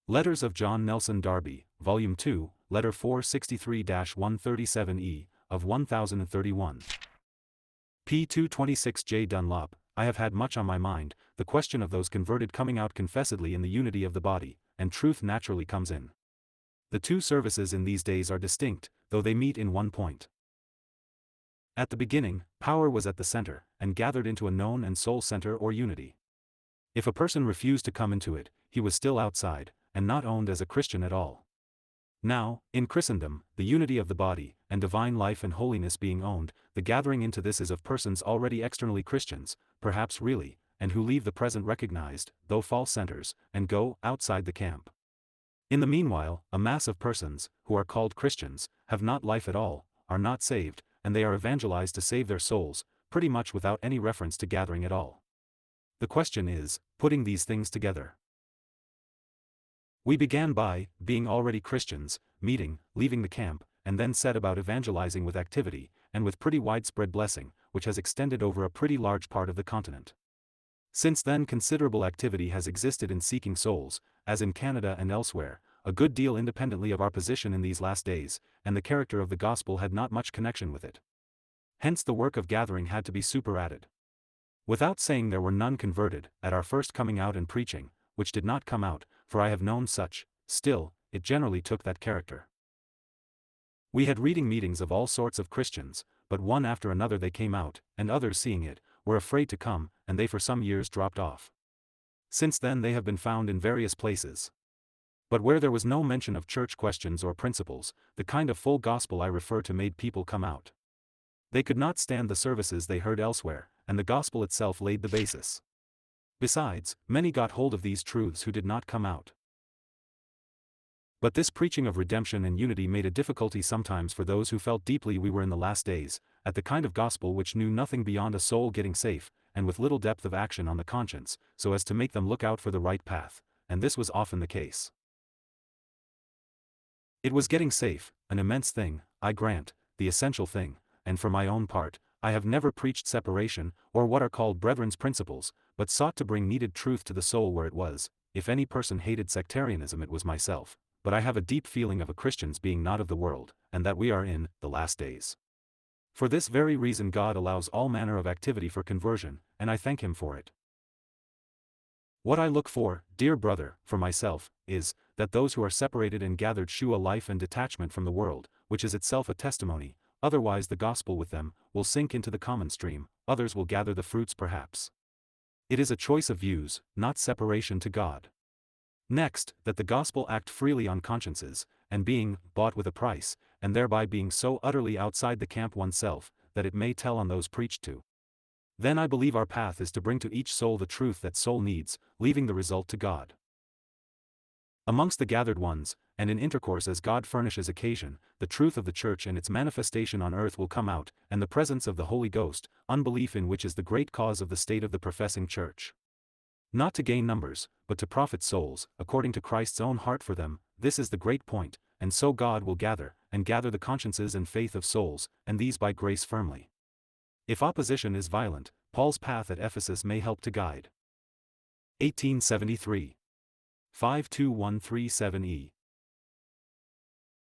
Letters of John Nelson Darby, Volume 2, Letter 463-137E, of 1031. p. 226 J. Dunlop, I have had much on my mind, the question of those converted coming out confessedly in the unity of the body, and truth naturally comes in. The two services in these days are distinct, though they meet in one point. At the beginning, power was at the center, and gathered into a known and soul center or unity. If a person refused to come into it, he was still outside, and not owned as a Christian at all. Now, in Christendom, the unity of the body, and divine life and holiness being owned, the gathering into this is of persons already externally Christians, perhaps really, and who leave the present recognized, though false centers, and go outside the camp. In the meanwhile, a mass of persons, who are called Christians, have not life at all, are not saved, and they are evangelized to save their souls, pretty much without any reference to gathering at all. The question is, putting these things together. We began by, being already Christians, meeting, leaving the camp, and then set about evangelizing with activity, and with pretty widespread blessing, which has extended over a pretty large part of the continent. Since then considerable activity has existed in seeking souls, as in Canada and elsewhere, a good deal independently of our position in these last days, and the character of the gospel had not much connection with it. Hence the work of gathering had to be superadded. Without saying there were none converted, at our first coming out and preaching, which did not come out, for I have known such, still, it generally took that character. We had reading meetings of all sorts of Christians, but one after another they came out, and others seeing it, were afraid to come, and they for some years dropped off. Since then they have been found in various places. But where there was no mention of church questions or principles, the kind of full gospel I refer to made people come out. They could not stand the services they heard elsewhere, and the gospel itself laid the basis. Besides, many got hold of these truths who did not come out. But this preaching of redemption and unity made a difficulty sometimes for those who felt deeply we were in the last days, at the kind of gospel which knew nothing beyond a soul getting safe, and with little depth of action on the conscience, so as to make them look out for the right path, and this was often the case. It was getting safe, an immense thing, I grant, the essential thing, and for my own part, I have never preached separation, or what are called brethren's principles, but sought to bring needed truth to the soul where it was. If any person hated sectarianism it was myself, but I have a deep feeling of a Christian's being not of the world, and that we are in the last days. For this very reason God allows all manner of activity for conversion, and I thank Him for it. What I look for, dear brother, for myself, is, that those who are separated and gathered shew a life and detachment from the world, which is itself a testimony, otherwise the gospel with them will sink into the common stream, others will gather the fruits perhaps. It is a choice of views, not separation to God. Next, that the gospel act freely on consciences, and being bought with a price, and thereby being so utterly outside the camp oneself, that it may tell on those preached to. Then I believe our path is to bring to each soul the truth that soul needs, leaving the result to God. Amongst the gathered ones, and in intercourse as God furnishes occasion, the truth of the church and its manifestation on earth will come out, and the presence of the Holy Ghost, unbelief in which is the great cause of the state of the professing church. Not to gain numbers, but to profit souls, according to Christ's own heart for them, this is the great point, and so God will gather the consciences and faith of souls, and these by grace firmly. If opposition is violent, Paul's path at Ephesus may help to guide. 1873. 52137E